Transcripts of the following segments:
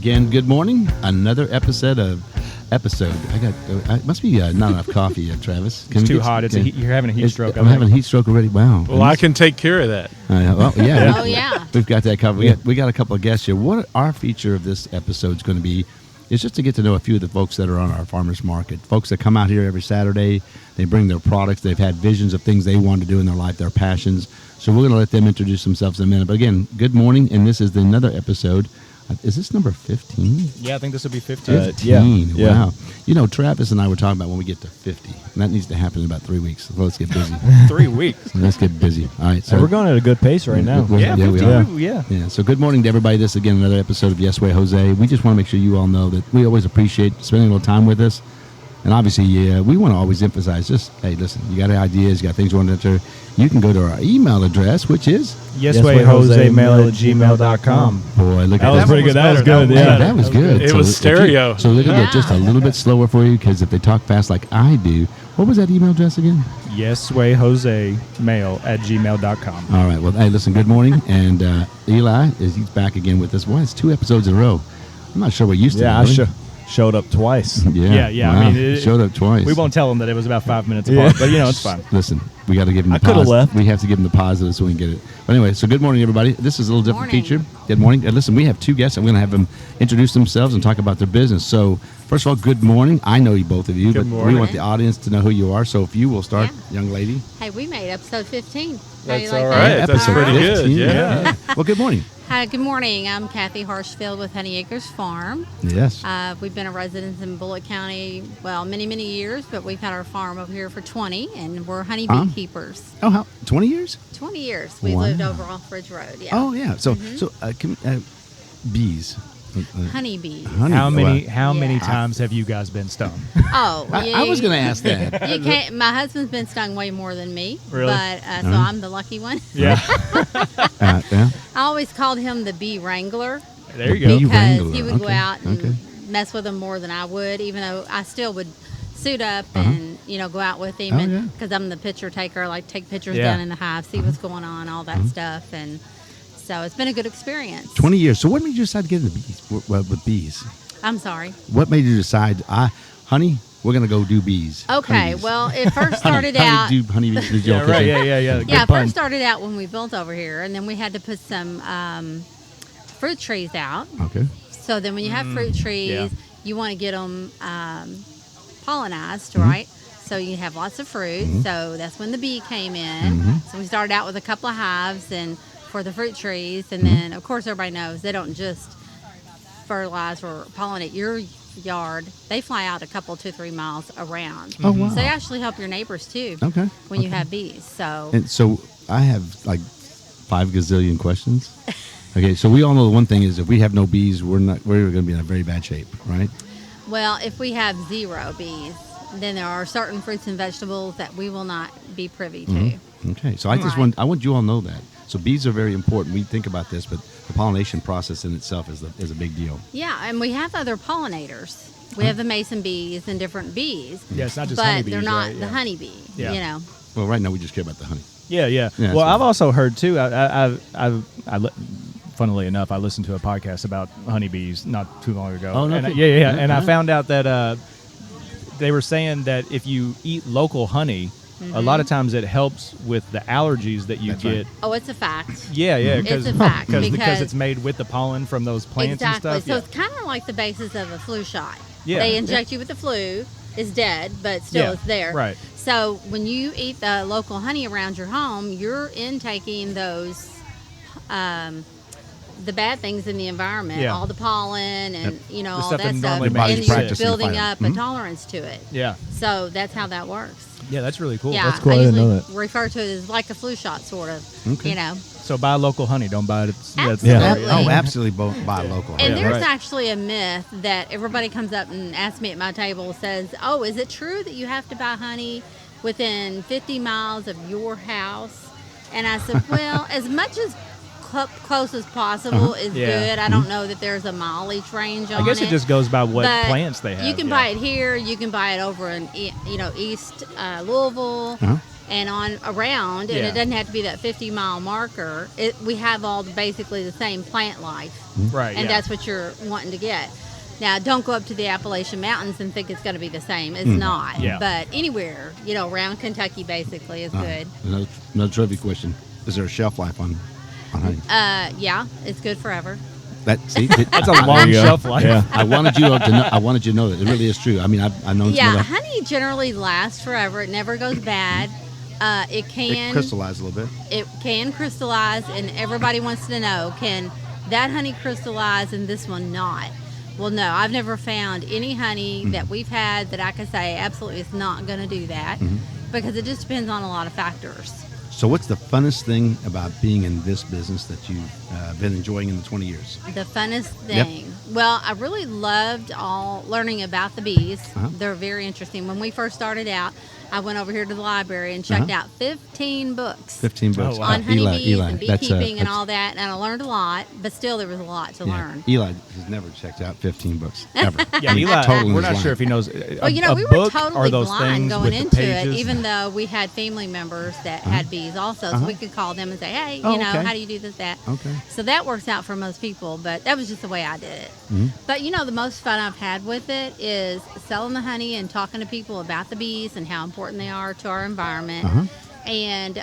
again. Good morning. Another episode. It must be not enough coffee, Travis. It's too hot. You're having a heat stroke. I'm having a heat stroke already. Wow. Well, I can take care of that. Well, yeah. Oh, yeah. We've got that covered. We got a couple of guests here. What our feature of this episode is going to be is just to get to know a few of the folks that are on our farmers market. Folks that come out here every Saturday. They bring their products. They've had visions of things they want to do in their life, their passions. So we're going to let them introduce themselves in a minute. But again, good morning, and this is another episode. Is this number 15? Yeah, I think this will be 15. 15. Yeah. Wow. You know, Travis and I were talking about when we get to 50. And that needs to happen in about 3 weeks. So let's get busy. 3 weeks. Let's get busy. All right. So we're going at a good pace right now. Yeah, we are. Yeah. So good morning to everybody. This is again another episode of Yes Way Jose. We just want to make sure you all know that we always appreciate spending a little time with us. And obviously, we want to always emphasize just, hey, listen, you got ideas, you got things you want to enter. You can go to our email address, which is yeswayjosemail@gmail.com. Boy, look at that. Was pretty good. That was good. Yeah, that was good. It was stereo. So they're going to get just a little bit slower for you because if they talk fast like I do, what was that email address again? yeswayjosemail@gmail.com. All right. Well, hey, listen, good morning. And Eli, he's back again with us. Boy, it's 2 episodes in a row. I'm not sure we're used to that. Yeah, I showed up twice. Yeah. Wow. I mean, showed up twice. We won't tell them that it was about 5 minutes apart, but it's fine. Listen, we got to give them the I could have left. We have to give them the positive so we can get it. But anyway, so good morning, everybody. This is a little different feature. Good morning. And listen, we have 2 guests. I'm going to have them introduce themselves and talk about their business. So first of all, good morning. I know you both of you, but we want the audience to know who you are. So if you will start, young lady. Hey, we made episode 15. That's all right. That's pretty good. Yeah. Well, good morning. Hi, good morning. I'm Kathy Harshfield with Honey Acres Farm. Yes. We've been a resident in Bullitt County, many, many years, but we've had our farm over here for 20, and we're honeybee keepers. Oh, how? 20 years? 20 years. We lived over off Ridge Road, yeah. Oh, yeah. So, bees. Honeybees. How many times have you guys been stung? Oh, I was going to ask that. You can't. My husband's been stung way more than me. Really? But so I'm the lucky one. Yeah. Yeah. I always called him the bee wrangler. There you go. Because he would go out and mess with them more than I would, even though I still would suit up and go out with him because I'm the picture taker. I like take pictures down in the hive, see what's going on, all that stuff, and so it's been a good experience. 20 years. So what made you decide to get into bees? With bees? I'm sorry. What made you decide, honey, we're going to go do bees? Okay, honeybees. Well, it first started out. Honeybees. Yeah, right. Yeah. It first started out when we built over here, and then we had to put some fruit trees out. Okay. So then when you have fruit trees, you want to get them pollinized, right? So you have lots of fruit. So that's when the bee came in. So we started out with a couple of hives and for the fruit trees, and then of course everybody knows they don't just fertilize or pollinate your yard. They fly out a couple, 2-3 miles around. Oh, wow. So they actually help your neighbors too. Okay. When you have bees. So I have like 5 gazillion questions. Okay, so we all know the one thing is if we have no bees, we're going to be in a very bad shape, right? Well, if we have 0 bees, then there are certain fruits and vegetables that we will not be privy to. Okay, so I want you all to know that. So bees are very important. We think about this, but the pollination process in itself is a big deal. Yeah, and we have other pollinators. We have the mason bees and different bees. Yeah, it's not just but honeybees, they're not right? the honeybee. Yeah. Well, right now we just care about the honey. Yeah. Well, I've also heard too. Funnily enough, I listened to a podcast about honeybees not too long ago. Oh no! And I found out that they were saying that if you eat local honey, a lot of times it helps with the allergies that you get. Right. Oh, it's a fact. Yeah. It's a fact because it's made with the pollen from those plants and stuff. So it's kind of like the basis of a flu shot. Yeah. They inject you with the flu. It's dead, but still it's there. Right. So when you eat the local honey around your home, you're intaking those the bad things in the environment, all the pollen and all stuff that stuff, normally and you're practicing building up a tolerance to it. Yeah. So that's how that works. Yeah, that's really cool. Yeah, That's cool. I I didn't usually know that. refer to it as like a flu shot, sort of. Okay. So buy local honey. Don't buy it. Absolutely. Oh, absolutely buy local. And Yeah, there's right. actually a myth that everybody comes up and asks me at my table, says, "Oh, is it true that you have to buy honey within 50 miles of your house?" And I said, well, as much as close as possible is good. I don't know that there's a mileage range on it. I guess it just goes by what but plants they have. You can buy it here. You can buy it over in East Louisville. and on around, and Yeah. it doesn't have to be that 50-mile marker. We have all basically the same plant life, Right. and yeah. that's what you're wanting to get. Now, don't go up to the Appalachian Mountains and think it's going to be the same. It's not. Yeah. But anywhere, around Kentucky basically is good. Another trivia question: is there a shelf life on honey? Yeah, it's good forever. That's a long shelf life. Yeah. I wanted you to know. I wanted you to know that it really is true. I mean, I've known some Yeah, of that. honey generally lasts forever. It never goes bad. It can It crystallized a little bit. It can crystallize, and everybody wants to know, can that honey crystallize and this one not? Well, no, I've never found any honey that we've had that I could say absolutely it's not going to do that, because it just depends on a lot of factors. So, what's the funnest thing about being in this business that you've been enjoying in the 20 years? The funnest Yep. thing. Well, I really loved learning about the bees. Uh-huh. They're very interesting. When we first started out, I went over here to the library and checked out 15 books 15 books. Oh, wow. on honeybees Eli. and That's, beekeeping and that's- all that, and I learned a lot, but still there was a lot to learn. Eli has never checked out 15 books ever. Yeah, I mean, Eli, total in we're his not life. sure if he knows. Well, a we were book totally are those blind things going with the into it, pages. even though we had family members that had bees also, so we could call them and say, hey, Oh, okay. how do you do this, that? Okay. So that works out for most people, but that was just the way I did it. But, the most fun I've had with it is selling the honey and talking to people about the bees and how important they are to our environment. And,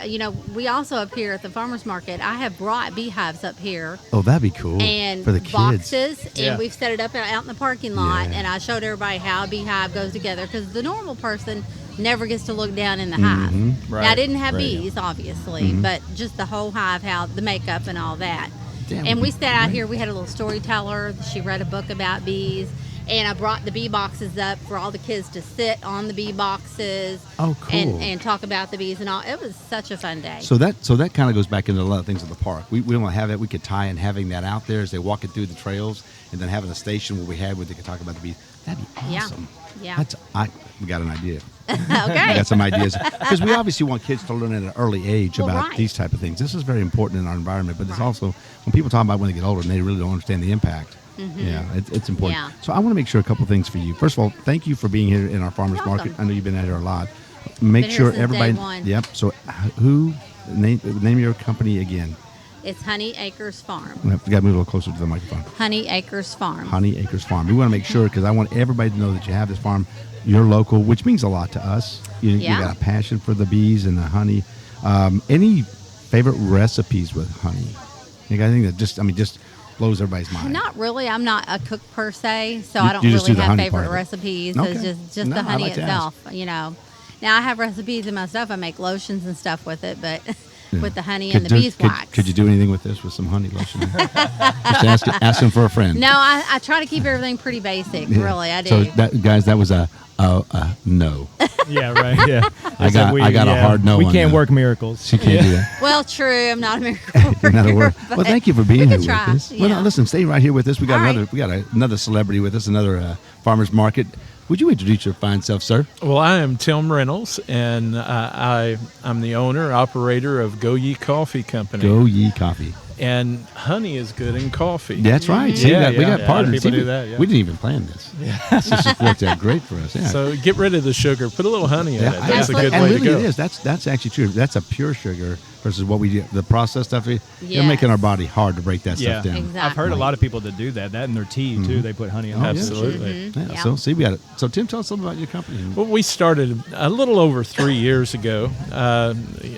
we also up here at the farmers market, I have brought beehives up here Oh, that'd be cool and for the kids. boxes, and Yeah. we've set it up out in the parking lot, Yeah. and I showed everybody how a beehive goes together, because the normal person never gets to look down in the hive. Now, I Right, didn't have right. bees, obviously, but just the whole hive, how the makeup and all that. Damn, And we that'd be sat out great. here, we had a little storyteller, she read a book about bees, and I brought the bee boxes up for all the kids to sit on the bee boxes. Oh, cool. And talk about the bees and all. It was such a fun day. So that kind of goes back into a lot of things at the park. We don't have that. We could tie in having that out there as they walk it through the trails, and then having a station where they could talk about the bees. That'd be Yeah. awesome. Yeah. We got an idea. We Okay. got some ideas because we obviously want kids to learn at an early age Well, about right. these type of things. This is very important in our environment, but it's Right. also when people talk about when they get older and they really don't understand the impact. Yeah, it's important. Yeah. So I want to make sure a couple things for you. First of all, thank you for being here in our farmers You're market. welcome. I know you've been out here a lot. Make Been here sure since day everybody. one. Yep. So who name your company again? It's Honey Acres Farm. We got to move a little closer to the microphone. Honey Acres Farm. Honey Acres Farm. We want to make sure because I want everybody to know that you have this farm. You're local, which means a lot to us. You Yeah. got a passion for the bees and the honey. Any favorite recipes with honey? You got anything that just blows everybody's mind? Not really. I'm not a cook per se, so You- I don't you just really do the have honey part favorite of it. recipes. Okay. It's just No, the I honey like to itself, Now I have recipes in my stuff. I make lotions and stuff with it, but with the honey and the beeswax. Could you do anything with this with some honey lotion? Just ask them for a friend. No, I try to keep everything pretty basic. Yeah. Really, I do. So guys, that was a no. Yeah, right. Yeah. I got a hard no We on can't that. work miracles. She can't do that. Well, true. I'm not a miracle worker. Not a word. Well, but thank you for being we here can with try, us. Well, yeah. now, listen, stay right here with us. We got All right. another celebrity with us, another farmers market. Would you introduce your fine self, sir? Well, I am Tim Reynolds, and I'm the owner, operator of Go Ye Coffee Company. Go Ye Coffee. And honey is good in coffee. That's right. See, Yeah, we got yeah. partners. A lot of people See, do that, yeah. We didn't even plan this. This just worked out great for us. Yeah. So get rid of the sugar. Put a little honey in it. I- That's a good and way really to go. it is. That's actually true. That's a pure sugar versus what we do. The processed stuff. You're Yes. making our body hard to break that Yeah. stuff down. Exactly. I've heard a lot of people that do that. That in their tea too. They put honey in Oh, that. yeah. Absolutely. Yeah. Yeah. So see, we got it. So Tim, tell us something about your company. Well, we started a little over 3 years ago.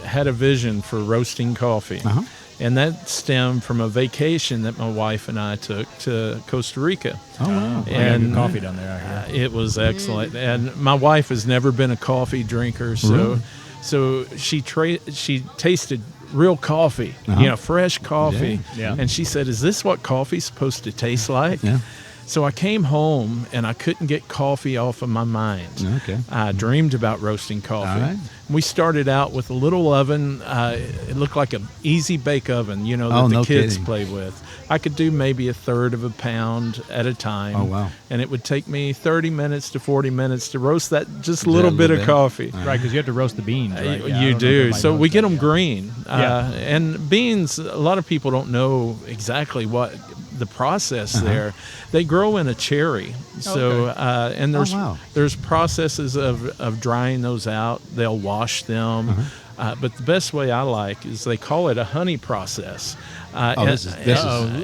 Had a vision for roasting coffee. Uh-huh. And that stemmed from a vacation that my wife and I took to Costa Rica. Oh wow. And good coffee down there. I hear. It was excellent. And my wife has never been a coffee drinker, Really? so she tasted real coffee, fresh coffee. Yeah. And she said, "Is this what coffee's supposed to taste like?" Yeah. So I came home and I couldn't get coffee off of my mind. Okay. I dreamed about roasting coffee. All right. We started out with a little oven. It looked like an easy bake oven, that Oh, the no kids kidding. play with. I could do maybe 1/3 of a pound at a time. Oh, wow. And it would take me 30 minutes to 40 minutes to roast that just a little bit of coffee. Right, because you have to roast the beans. Right? Yeah, I You don't know if do. everybody So knows we get that, them yeah. green. Yeah. And beans, a lot of people don't know exactly what the process there. They grow in a cherry, so and there's wow. there's processes of drying those out. They'll wash them. But the best way I like is they call it a honey process. This is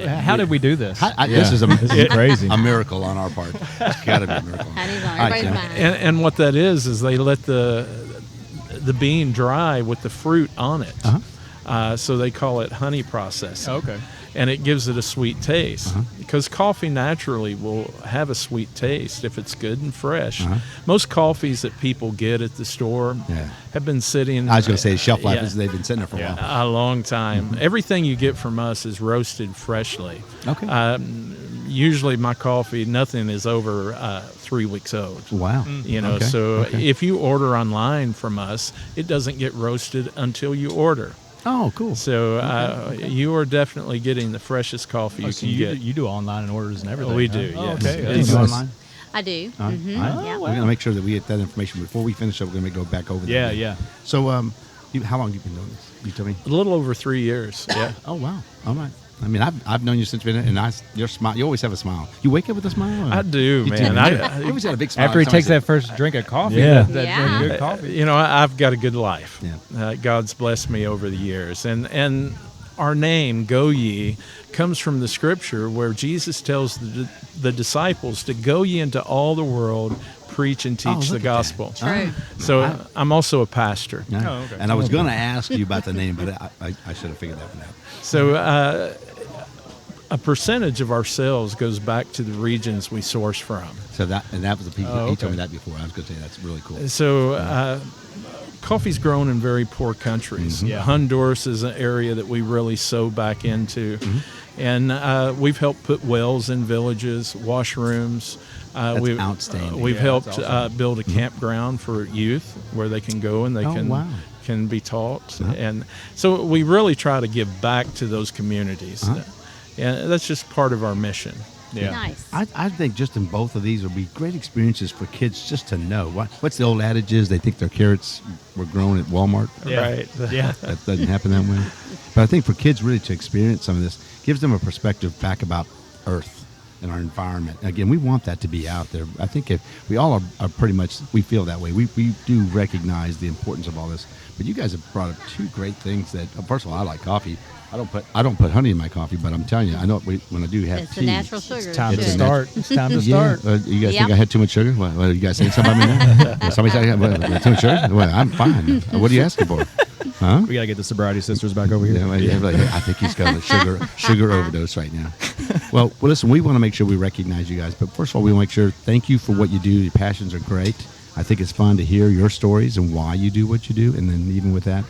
How did we do this? this is This is crazy. a miracle on our part. It's got to be a miracle. Honey's on All right, everybody's Tim. mind. and what that is they let the bean dry with the fruit on it. So they call it honey processing. Okay. And it gives it a sweet taste because coffee naturally will have a sweet taste if it's good and fresh. Most coffees that people get at the store have been sitting. I was going to say shelf life is they've been sitting there for a while. a long time. Everything you get from us is roasted freshly. Okay. Usually my coffee, nothing is over 3 weeks old. Wow. Okay. So if you order online from us, it doesn't get roasted until you order. Oh, cool. So you are definitely getting the freshest coffee you So can get. you do online and orders and everything. We huh? do, Oh, yes. okay. Do you do online? I do. All right. Yeah. We're going to make sure that we get that information before we finish up. We're going to go back over that. Yeah, again. yeah. So, how long have you been doing this? You tell me. A little over 3 years. Yeah. Oh, wow. All right. I mean, I've known you since you've been, and your smile. You always have a smile. You wake up with a smile. Or? I do, You man. you always had a big smile. After he Somebody takes said- that first drink of coffee, Yeah. that Yeah. good coffee. I've got a good life. Yeah. God's blessed me over the years, and our name Go Ye comes from the scripture where Jesus tells the disciples to go ye into all the world, preach and teach the look at gospel. True. So I'm also a pastor. Yeah. Oh, okay. And I was going to ask you about the name, but I should have figured that one out. So a percentage of our sales goes back to the regions we source from. So that was the people. Oh, He okay. told me that before. I was going to say that's really cool. So coffee's grown in very poor countries. Yeah. Honduras is an area that we really sow back into. And we've helped put wells in villages, washrooms. That's outstanding. We've Yeah, helped that's awesome. build a campground for youth where they can go and they can be taught. And so we really try to give back to those communities. And that's just part of our mission. Yeah. Nice. I think just in both of these would be great experiences for kids just to know. What's the old adage is they think their carrots were grown at Walmart. Yeah. Right. Yeah. That doesn't happen that way. But I think for kids really to experience some of this gives them a perspective back about Earth and our environment. Again, we want that to be out there. I think if we all are pretty much, we feel that way. We do recognize the importance of all this. But you guys have brought up two great things that, first of all, I like coffee. I don't put honey in my coffee, but I'm telling you, I know when I do have It's tea. the natural sugar. It's time to It's a start. It's time to Yeah. start. You guys Yep. think I had too much sugar? What you guys saying something about me now? Somebody said I had too much sugar? Well, I'm fine. What are you asking for? Huh? We got to get the sobriety sisters back over here. Yeah, like, I think he's got a sugar overdose right now. Well, listen, we want to make sure we recognize you guys. But first of all, we want to make sure, thank you for what you do. Your passions are great. I think it's fun to hear your stories and why you do what you do. And then even with that,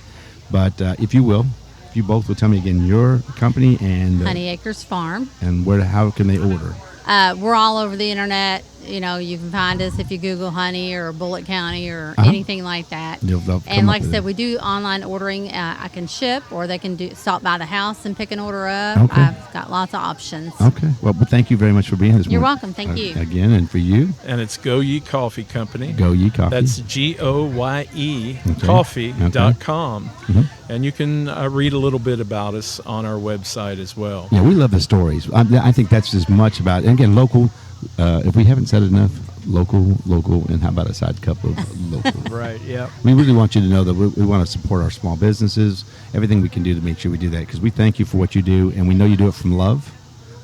but if you both will tell me again your company and Honey Acres Farm. and how can they order? We're all over the internet. You can find us if you Google Honey or Bullitt County or anything like that. They'll come And like up I with said, it. we do online ordering. I can ship, or they can stop by the house and pick an order up. Okay. I've got lots of options. Okay. Well, but thank you very much for being here this You're morning. welcome. Thank you. Again, and for you, And it's Go Ye Coffee Company. Go Ye Coffee. That's GOYE Okay. coffee.com. And you can read a little bit about us on our website as well. Yeah, we love the stories. I think that's as much about, and again, local. If we haven't said it enough, local, and how about a side cup of local? Right. Yeah. We really want you to know that we want to support our small businesses, everything we can do to make sure we do that, because we thank you for what you do, and we know you do it from love.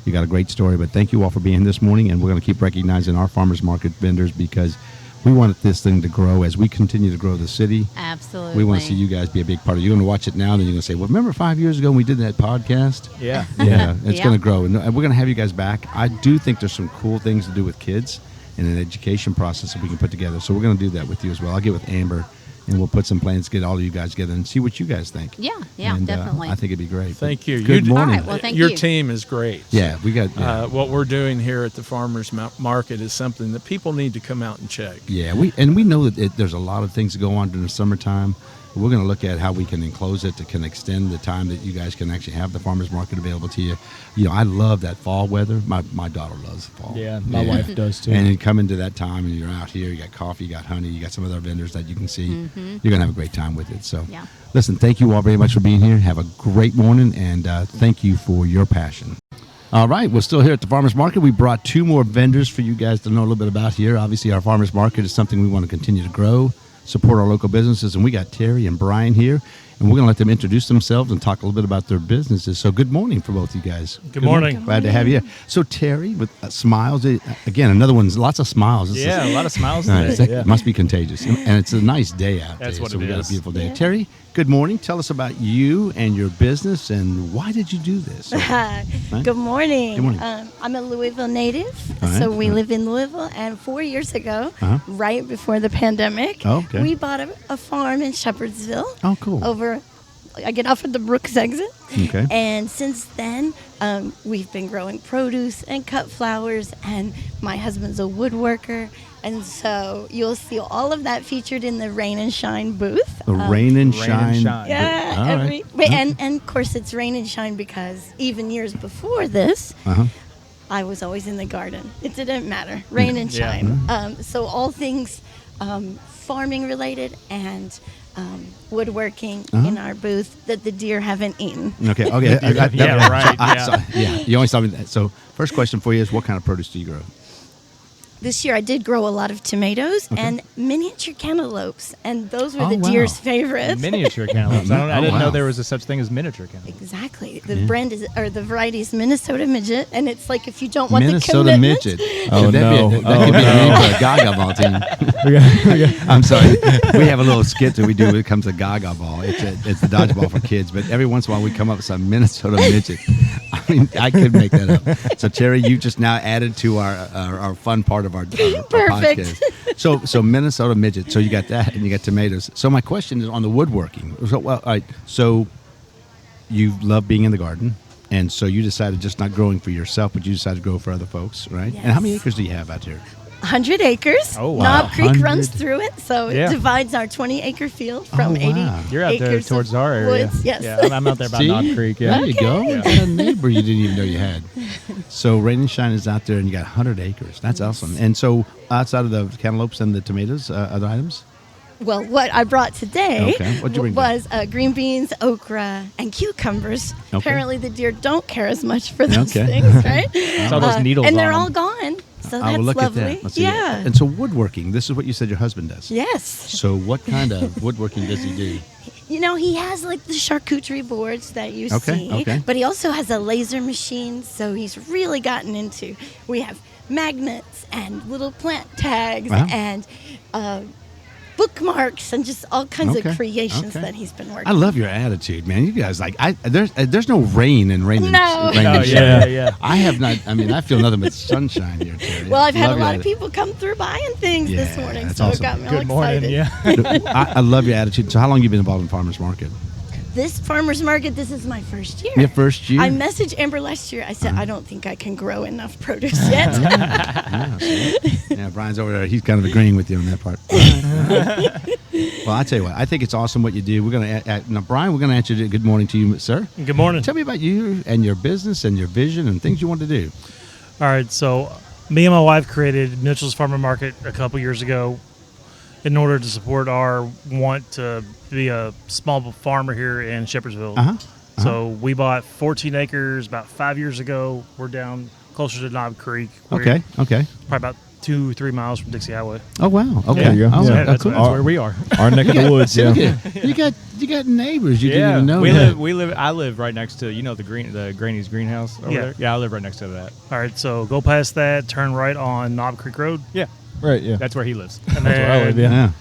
You got a great story, but thank you all for being here this morning, and we're going to keep recognizing our farmers market vendors because we want this thing to grow as we continue to grow the city. Absolutely. We want to see you guys be a big part of it. You're going to watch it now, then you're going to say, well, remember 5 years ago when we did that podcast? Yeah. Yeah, it's Yeah. going to grow. And we're going to have you guys back. I do think there's some cool things to do with kids and an education process that we can put together. So we're going to do that with you as well. I'll get with Amber, and we'll put some plans to get all of you guys together and see what you guys think. Yeah, And, definitely. I think it'd be great. Thank you. Good You- morning. All right, well, thank Your you. team is great. Yeah, we got. Yeah. What we're doing here at the Farmers Market is something that people need to come out and check. Yeah, we know that there's a lot of things that go on during the summertime. We're going to look at how we can enclose it to can extend the time that you guys can actually have the farmers market available to you. I love that fall weather. My daughter loves fall. Yeah, my wife does too. And then come into that time and you're out here, you got coffee, you got honey, you got some other vendors that you can see. You're going to have a great time with it. So Yeah. listen, thank you all very much for being here. Have a great morning, and thank you for your passion. All right, we're still here at the Farmers Market. We brought 2 more vendors for you guys to know a little bit about here. Obviously, our Farmers Market is something we want to continue to grow, support our local businesses, and we got Terry and Brian here, and we're going to let them introduce themselves and talk a little bit about their businesses. So good morning for both you guys. Good morning. Glad to have you. So Terry, with smiles, again, another one's lots of smiles. This Yeah, is- a lot of smiles All right, today. it must be contagious, and it's a nice day out That's there. what so it we got a is. beautiful day. Yeah. Terry, good morning. Tell us about you and your business, and why did you do this? So- Good morning. Good morning. I'm a Louisville native, All right. so we live in Louisville. And 4 years ago, Uh-huh. right before the pandemic, Oh, okay. we bought a farm in Shepherdsville. Oh, cool. I get off at the Brooks exit. Okay. And since then, we've been growing produce and cut flowers. And my husband's a woodworker. And so you'll see all of that featured in the Rain and Shine booth. The rain and Rain and shine. shine. Yeah, All right. and of course it's Rain and Shine because even years before this, Uh-huh. I was always in the garden. It didn't matter, rain and Yeah. shine. So all things farming related and woodworking in our booth that the deer haven't eaten. Okay. Yeah, right, Yeah. You always tell me that. So, first question for you is, what kind of produce do you grow? This year I did grow a lot of tomatoes Okay. and miniature cantaloupes, and those were Oh, the wow. deer's favorites. Miniature cantaloupes. I Oh, didn't wow. know there was a such thing as miniature cantaloupes. Exactly. The brand is, or the variety is Minnesota Midget, and it's like if you don't want the Minnesota commitment. midget. Oh, Could that no. Be a, that Oh, could be a no. name for a Gaga ball team. I'm sorry. We have a little skit that we do when it comes to Gaga ball. It's the dodgeball for kids, but every once in a while we come up with some Minnesota midget. I mean, I could make that up. So Terry, you just now added to our fun part of our Perfect. podcast. So Minnesota midget. So you got that, and you got tomatoes. So my question is on the woodworking. So all right. So you love being in the garden, and so you decided just not growing for yourself, but you decided to grow for other folks, right? And how many Yes. acres do you have out there? 100 acres. Oh, wow. Knob Creek 100. runs through it, so Yeah. it divides our 20-acre field from Oh, 80 wow. You're out there acres towards of our area. woods. Yes. Yeah, I'm out there by See? Knob Creek. Yeah. There you go. Yeah. You got a neighbor you didn't even know you had. So Rain and Shine is out there, and you got 100 acres. That's awesome. And so outside of the cantaloupes and the tomatoes, other items? Well, what I brought today Okay. What'd you bring was green beans, okra, and cucumbers. Okay. Apparently, the deer don't care as much for those Okay. things, right? It's all those needles and on they're them. all gone. So I that's will look lovely. at that. Let's see. Yeah. And so woodworking, this is what you said your husband does. Yes. So what kind of woodworking does he do? You know, he has like the charcuterie boards that you Okay, see, okay. but he also has a laser machine, so he's really gotten into. We have magnets and little plant tags Wow. and bookmarks and just all kinds Okay, of creations okay. that he's been working. I love your attitude, man. You guys there's no rain and rain. No. Rain Oh, and yeah, shine. yeah. I have not. I mean, I feel nothing but sunshine here, Terry. Well, I've had Love a your lot of attitude. people come through buying things this Yeah, morning, that's so awesome. it got me all Good morning. excited. Yeah. I love your attitude. So how long you been involved in farmers market? This farmer's market, this is my first year. Your first year. I messaged Amber last year. I said, I don't think I can grow enough produce yet. Yeah, see? Yeah, Brian's over there. He's kind of agreeing with you on that part. Well, I tell you what, I think it's awesome what you do. We're going to now, Brian. We're going to answer you. Good morning to you, sir. Good morning. Tell me about you and your business and your vision and things you want to do. All right, so me and my wife created Mitchell's Farmer Market a couple years ago in order to support our want to be a small farmer here in Shepherdsville. Uh-huh. So we bought 14 acres about 5 years ago. We're down closer to Knob Creek. We're Okay. Okay. Probably about 2-3 miles from Dixie Highway. Oh wow. Okay. There you go. Oh, Yeah, that's cool. where we are. Our neck of the woods, See, yeah. look at- you got neighbors you didn't Yeah, even know. we that. live. I live right next to the Granny's greenhouse over Yeah. there. Yeah, I live right next to that. All right, so go past that, turn right on Knob Creek Road, Yeah, Right, yeah. that's where he lives. and That's where I live, then yeah. Yeah.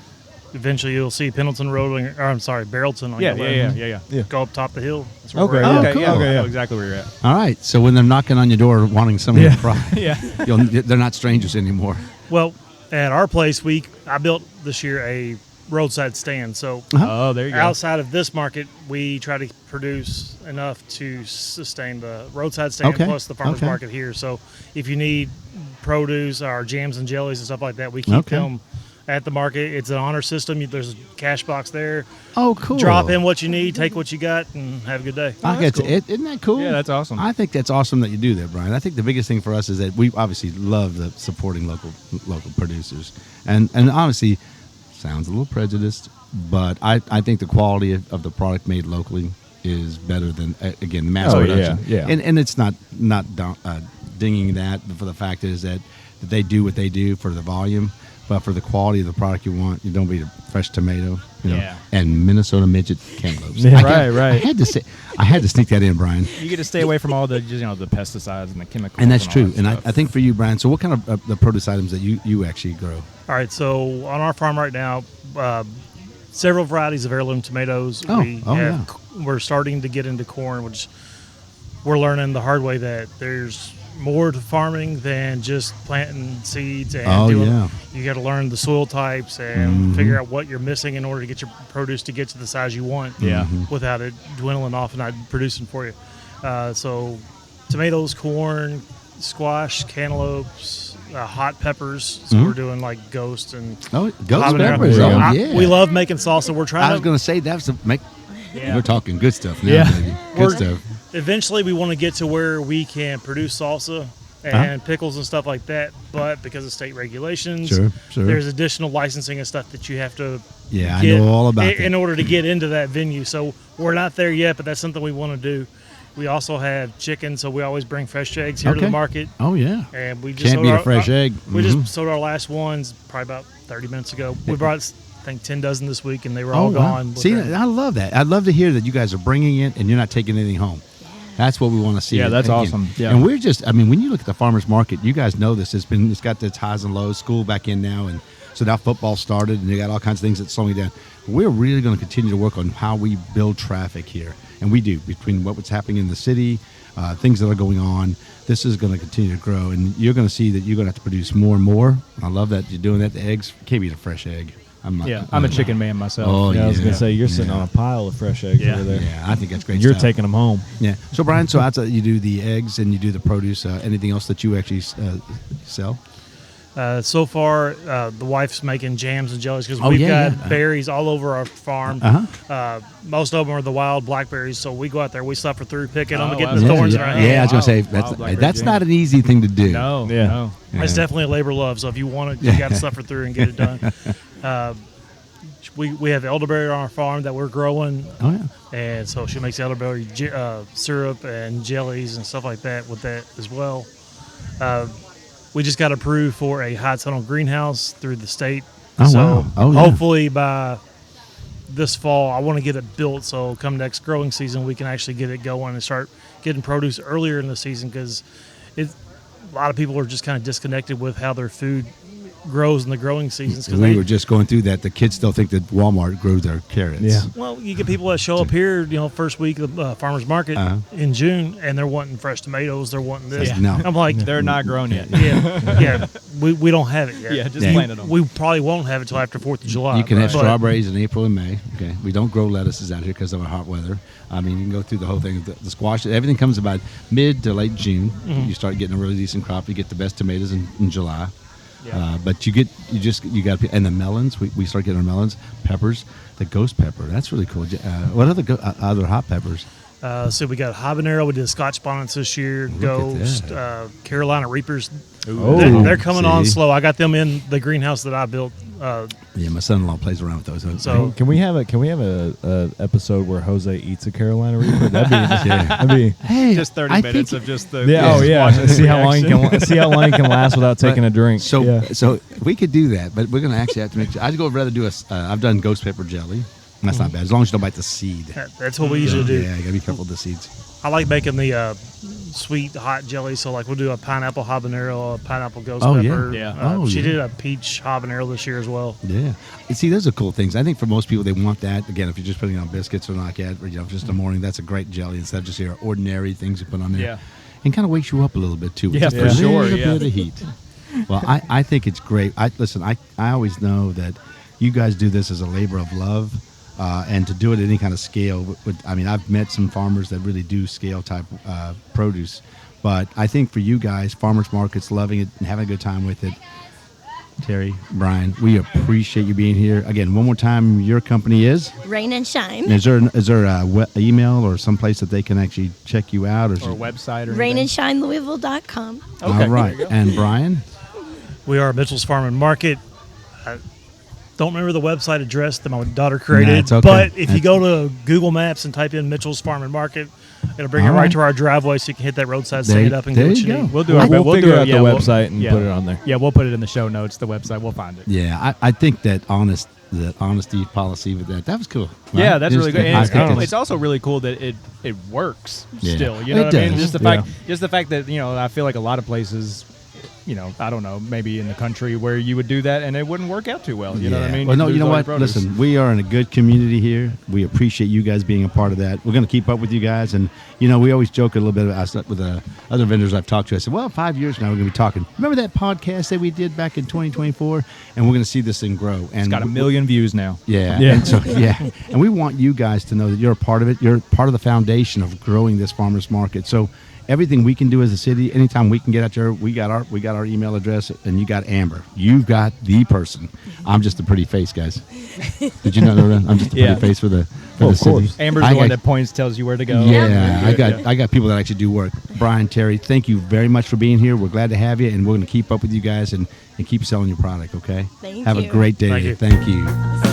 eventually you'll see Pendleton Road, or I'm sorry, Barrelton on Yeah, your yeah, left. yeah, yeah. Go up top the hill. That's where Okay, we're yeah. at. Oh, Okay, cool. yeah, Okay, I know yeah. exactly where you're at. All right. So when they're knocking on your door wanting some of your product, Yeah. they're not strangers anymore. Well, at our place, I built this year a roadside stand. So Oh, there you go. outside of this market, we try to produce enough to sustain the roadside stand Okay, plus the farmers okay. market here. So if you need produce or jams and jellies and stuff like that, we keep Okay. them at the market. It's an honor system. There's a cash box there. Oh, cool. Drop in what you need, take what you got, and have a good day. I that's get cool. it. Isn't that cool? Yeah, that's awesome. I think that's awesome that you do that, Brian. I think the biggest thing for us is that we obviously love the supporting local producers, and honestly, sounds a little prejudiced, but I think the quality of the product made locally is better than again the mass Oh, production. yeah. And it's not dinging that for the fact is that they do what they do for the volume, but for the quality of the product you want, you don't be a fresh tomato, Yeah. and Minnesota midget cantaloupes. Yeah. Right. I had to sneak that in, Brian. You get to stay away from all the the pesticides and the chemicals. And that's all true. that And I stuff. think for you, Brian, so what kind of the produce items that you actually grow? All right, so on our farm right now, several varieties of heirloom tomatoes. We're starting to get into corn, which we're learning the hard way that there's more to farming than just planting seeds and you got to learn the soil types and figure out what you're missing in order to get your produce to get to the size you want without it dwindling off and not producing for you. So tomatoes, corn, squash, cantaloupes, hot peppers. So we're doing like Ghost and Ghost habanero. peppers. So Oh, yeah. we love making salsa. We're trying I was to going to say that's we're talking good stuff now, Yeah. baby. Good stuff. Eventually, we want to get to where we can produce salsa and pickles and stuff like that. But because of state regulations, Sure. there's additional licensing and stuff that you have to Yeah, get I know all about in that. order to get into that venue. So we're not there yet, but that's something we want to do. We also have chicken, so we always bring fresh eggs here to the market. Oh yeah. And we just Can't sold beat a our- fresh egg. We Mhm. just sold our last ones probably about 30 minutes ago. We brought, I think, 10 dozen this week, and they were all wow. gone. See, I love that. I'd love to hear that you guys are bringing it and you're not taking anything home. That's what we want to see. Yeah, that's again. awesome. Yeah. And we're just, when you look at the farmers market, you guys know this. It's got its highs and lows. School back in now, and so now football started, and you got all kinds of things that's slowing down. We're really going to continue to work on how we build traffic here, and we do between what's happening in the city, things that are going on. This is going to continue to grow, and you're going to see that you're going to have to produce more and more. I love that you're doing that. The eggs, can't beat a fresh egg. I'm a chicken man myself. Oh, I was yeah. going to say, you're sitting on a pile of fresh eggs over there. Yeah, I think that's great. You're stuff. taking them home. Yeah. So Brian, so outside you do the eggs and you do the produce. Anything else that you actually sell? So far, the wife's making jams and jellies because Oh, we've yeah, got yeah. berries all over our farm. Uh-huh. Most of them are the wild blackberries, so we go out there, we suffer through picking them and getting wow. the thorns yeah, in our yeah. hand. I was going to say Wow, that's blackberry that's jam. not an easy thing to do. No. Yeah. No. It's definitely a labor of love, so if you want it, you got to suffer through and get it done. We have elderberry on our farm that we're growing, Oh yeah. and so she makes elderberry syrup and jellies and stuff like that with that as well. We just got approved for a high tunnel greenhouse through the state. Oh, so wow. Oh, yeah. hopefully by this fall, I want to get it built so come next growing season, we can actually get it going and start getting produce earlier in the season because a lot of people are just kind of disconnected with how their food grows in the growing seasons. Cause We were just going through that. The kids still think that Walmart grows their carrots. Yeah. well, you get people that show up here, first week of the farmers market in June, and they're wanting fresh tomatoes. They're wanting this. Yeah. No. I'm like, They're not grown yet. yeah, we don't have it yet. Yeah, just Yeah. planted them. We probably won't have it till after 4th of July. You can have but- strawberries in April and May. Okay, we don't grow lettuces out here because of our hot weather. You can go through the whole thing. The squash, everything comes about mid to late June. You start getting a really decent crop. You get the best tomatoes in July. But you got, and the melons. We start getting our melons, peppers, the ghost pepper. That's really cool. What other hot peppers? So we got habanero. We did Scotch bonnets this year. Look at Ghost, that. Carolina Reapers. Oh, they're coming on see? slow. I got them in the greenhouse that I built. Yeah, my son-in-law plays around with those. So Can we have a episode where Jose eats a Carolina Reaper? That'd be hey, Just 30 I minutes think- of just the yeah. squash See how long you reaction. can see how long you can last without taking a drink. So, yeah. so we could do that, but we're going to actually have to make sure. I'd rather do I've done ghost pepper jelly. And that's not bad, as long as you don't bite the seed. that's what we usually do. Yeah, you got to be careful with the seeds. I like making the sweet hot jelly. So like we'll do a pineapple habanero, a pineapple ghost Oh, yeah. pepper. Yeah. She yeah. did a peach habanero this year as well. Yeah. You see, those are cool things. I think for most people, they want that. Again, if you're just putting it on biscuits or not yet, or just a morning, that's a great jelly instead of just your ordinary things you put on there. Yeah. And kind of wakes you up a little bit, too. with Yeah, just for a sure, little yeah. bit of heat. Well, I think it's great. I always know that you guys do this as a labor of love. And to do it at any kind of scale, I've met some farmers that really do scale type produce, but I think for you guys, farmers markets, loving it and having a good time with it. Terry, Brian, we appreciate you being here again. One more time, your company is. Rain and shine. Is there a email or some place that they can actually check you out, Or a website or don't remember the website address that my daughter created. No, it's okay. But if you go to Google Maps and type in Mitchell's Farm and Market, it'll bring you right to our driveway, so you can hit that roadside, stand up, and get what you need. We'll do our We'll figure out the yeah, website and put it on there. Yeah, we'll put it in the show notes. The website, we'll find it. Yeah, I think that honesty policy with that was cool. Right? Yeah, that's really good. I And think it's also really cool that it works Yeah. still. You know It what I mean? does. Just the fact that I feel like a lot of places, I don't know, maybe in the country where you would do that and it wouldn't work out too well. You know what I mean? Well, no, Lose you know all your what? produce. Listen, we are in a good community here. We appreciate you guys being a part of that. We're going to keep up with you guys. And, we always joke a little bit about with other vendors I've talked to. I said, well, 5 years now we're going to be talking. Remember that podcast that we did back in 2024? And we're going to see this thing grow. And it's got 1 million views now. Yeah. Yeah. And so, and we want you guys to know that you're a part of it. You're part of the foundation of growing this farmers market. So everything we can do as a city, anytime we can get out there, we got our email address, and you got Amber. You've got the person. I'm just a pretty face, guys. Did you not know that? I'm just a pretty face for the of city. course. Amber's the one that points, tells you where to go. Yeah, Yeah. I got people that actually do work. Brian, Terry, thank you very much for being here. We're glad to have you, and we're going to keep up with you guys and keep selling your product. Okay. Thank Have you. a great day. Thank you. Thank you.